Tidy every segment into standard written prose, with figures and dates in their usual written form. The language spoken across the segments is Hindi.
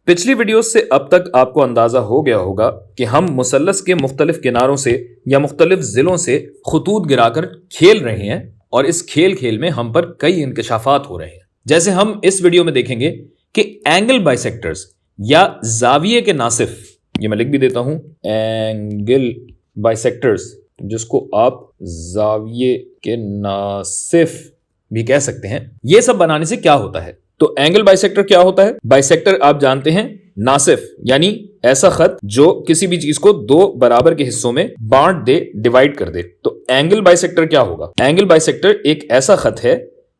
पिछली वीडियो से अब तक आपको अंदाजा हो गया होगा कि हम मुसल्लस के मुख्तलिफ किनारों से या मुख्तलिफ जिलों से खतूत गिराकर खेल रहे हैं और इस खेल में हम पर कई इंकशाफात हो रहे हैं। जैसे हम इस वीडियो में देखेंगे कि एंगल बाइसेक्टर्स या जाविये के नासिफ, ये मैं लिख भी देता हूं, एंगल बाइसेक्टर्स जिसको आप जाविये के नासिफ भी कह सकते हैं, ये सब बनाने से क्या होता है। तो एंगल बाइसेक्टर क्या होता है? बाइसेक्टर आप जानते हैं नासिफ यानी ऐसा खत जो किसी भी चीज को दो बराबर के हिस्सों में बांट दे, डिवाइड कर दे। तो एंगल बाइसेक्टर क्या होगा? एंगल बाइसेक्टर एक ऐसा खत है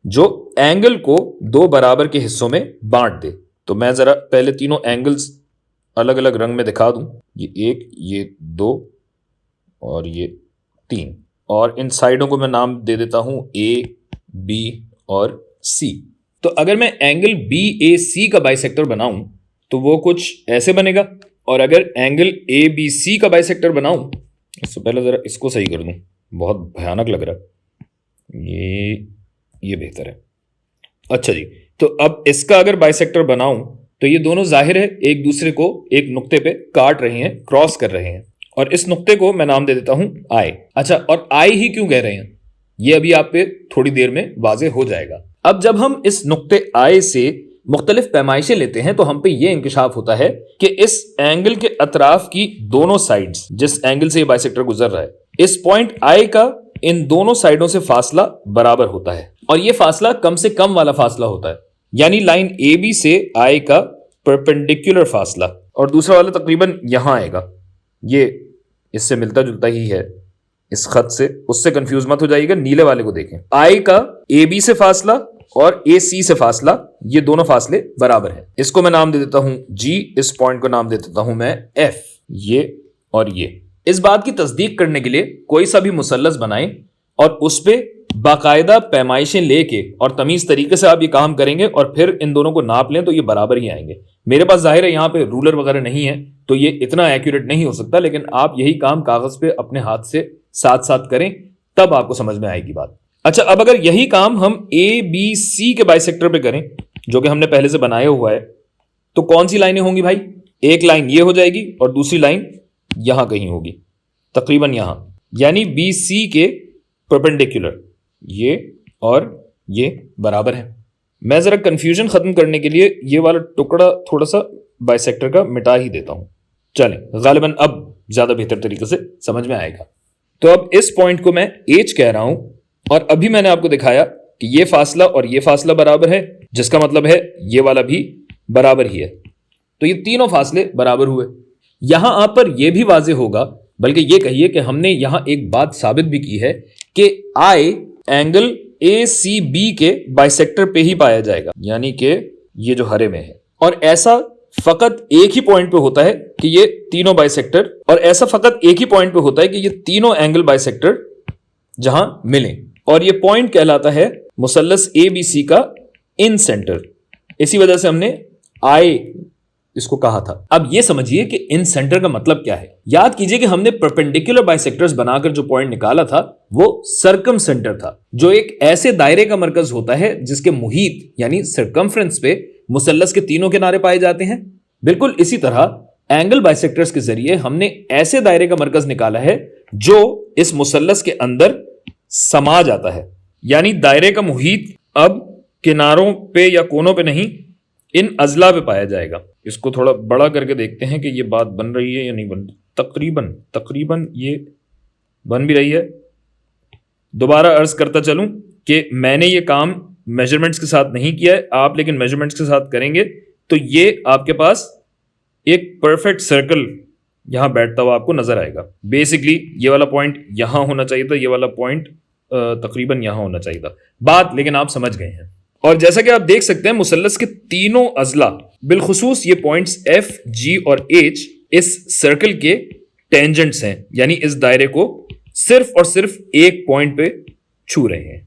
जो एंगल को दो बराबर के हिस्सों में बांट दे। तो मैं जरा पहले तीनों एंगल्स अलग अलग रंग में दिखा दूं, ये एक, ये दो और ये तीन, और इन साइडों को मैं नाम दे देता हूं ए, बी और सी। तो अगर मैं एंगल बी ए सी का बाइसेक्टर बनाऊं तो वो कुछ ऐसे बनेगा, और अगर एंगल ए बी सी का बाइसेक्टर बनाऊं, इससे पहले जरा इसको सही कर दूं, बहुत भयानक लग रहा है, ये बेहतर है। अच्छा जी, तो अब इसका अगर बाइसेक्टर बनाऊं तो ये दोनों जाहिर है एक दूसरे को एक नुक्ते पे काट रहे हैं, क्रॉस कर रहे हैं, और इस नुक्ते को मैं नाम दे देता हूं आई। अच्छा, और आई ही क्यों कह रहे हैं ये अभी आप पे थोड़ी देर में वाजे हो जाएगा। अब जब हम इस नुक्ते आई से मुख्तलिफ पैमाइशें लेते हैं तो हम पे ये इंकशाफ होता है कि इस एंगल के अतराफ की दोनों साइड्स, जिस एंगल से ये बाइसेक्टर गुजर रहा है, इस पॉइंट आई का इन दोनों साइडों से फासला बराबर होता है, और ये फासला कम से कम वाला फासला होता है, यानी लाइन ए बी से आई का परपेंडिकुलर फासला, और दूसरा वाला तकरीबन यहां आएगा। ये इससे मिलता जुलता ही है इस खत से, उससे कंफ्यूज मत हो जाइएगा, नीले वाले को देखें। आई का ए बी से फासला और ए सी से फासला, ये दोनों फासले बराबर हैं। इसको मैं नाम दे देता हूं जी, इस पॉइंट को नाम दे देता हूं मैं एफ, ये और ये। इस बात की तस्दीक करने के लिए कोई सा भी मुसल्लस बनाएं और उस पे बाकायदा पैमाइशें लेके और तमीज तरीके से आप ये काम करेंगे और फिर इन दोनों को नाप लें तो ये बराबर ही आएंगे। मेरे पास जाहिर है यहाँ पे रूलर वगैरह नहीं है तो ये इतना एक्यूरेट नहीं हो सकता, लेकिन आप यही काम कागज पे अपने हाथ से साथ साथ करें, तब आपको समझ में आएगी बात। अच्छा, अब अगर यही काम हम ए बी सी के बाइसेक्टर पे करें जो कि हमने पहले से बनाया हुआ है, तो कौन सी लाइनें होंगी भाई? एक लाइन ये हो जाएगी और दूसरी लाइन यहां कहीं होगी, तकरीबन यहां, यानी बी सी के परपेंडिकुलर, ये और ये बराबर है। मैं जरा कंफ्यूजन खत्म करने के लिए ये वाला टुकड़ा थोड़ा सा बाइसेक्टर का मिटा ही देता हूं। चलें, गालिबन अब ज्यादा बेहतर तरीके से समझ में आएगा। तो अब इस पॉइंट को मैं एच कह रहा हूं, और अभी मैंने आपको दिखाया कि ये फासला और ये फासला बराबर है, जिसका मतलब है ये वाला भी बराबर ही है। तो ये तीनों फासले बराबर हुए। यहां आप पर यह भी वाजे होगा, बल्कि ये कहिए कि हमने यहां एक बात साबित भी की है कि आई एंगल ए सी बी के बाइसेक्टर पे ही पाया जाएगा, यानी कि ये जो हरे में है। और ऐसा फकत एक ही पॉइंट पे होता है कि ये तीनों बाइसेक्टर, और ऐसा फकत एक ही पॉइंट पे होता है कि ये तीनों एंगल बाइसेक्टर जहां मिलें, और ये पॉइंट कहलाता है मुसल्लस ए बी सी का इन सेंटर। इसी वजह से हमने आई इसको कहा था। अब ये समझिए कि इन सेंटर का मतलब क्या है। याद कीजिए कि हमने परपेंडिकुलर बाइसेक्टर्स बनाकर जो पॉइंट निकाला था वो सर्कम सेंटर था, जो एक ऐसे दायरे का मरकज होता है जिसके मुहीत यानी सर्कमफ्रेंस पे मुसल्लस के तीनों किनारे पाए जाते हैं। बिल्कुल इसी तरह एंगल बाइसेक्टर्स के जरिए हमने ऐसे दायरे का मरकज निकाला है जो इस मुसल्लस के अंदर समा जाता है, यानी दायरे का मुहीत अब किनारों पे या कोनों पे नहीं, इन अजला पे पाया जाएगा। इसको थोड़ा बड़ा करके देखते हैं कि ये बात बन रही है या नहीं बन रही। तकरीबन ये बन भी रही है। दोबारा अर्ज करता चलूं कि मैंने ये काम मेजरमेंट्स के साथ नहीं किया है, आप लेकिन मेजरमेंट्स के साथ करेंगे तो ये आपके पास एक परफेक्ट सर्कल यहां बैठता हुआ आपको नजर आएगा। बेसिकली ये वाला पॉइंट यहां होना चाहिए था, ये वाला पॉइंट तकरीबन यहां होना चाहिए था। बात लेकिन आप समझ गए हैं। और जैसा कि आप देख सकते हैं मुसल्लस के तीनों अजला, बिलखुसूस ये पॉइंट्स एफ, जी और एच इस सर्कल के टेंजेंट्स हैं, यानी इस दायरे को सिर्फ और सिर्फ एक पॉइंट पे छू रहे हैं।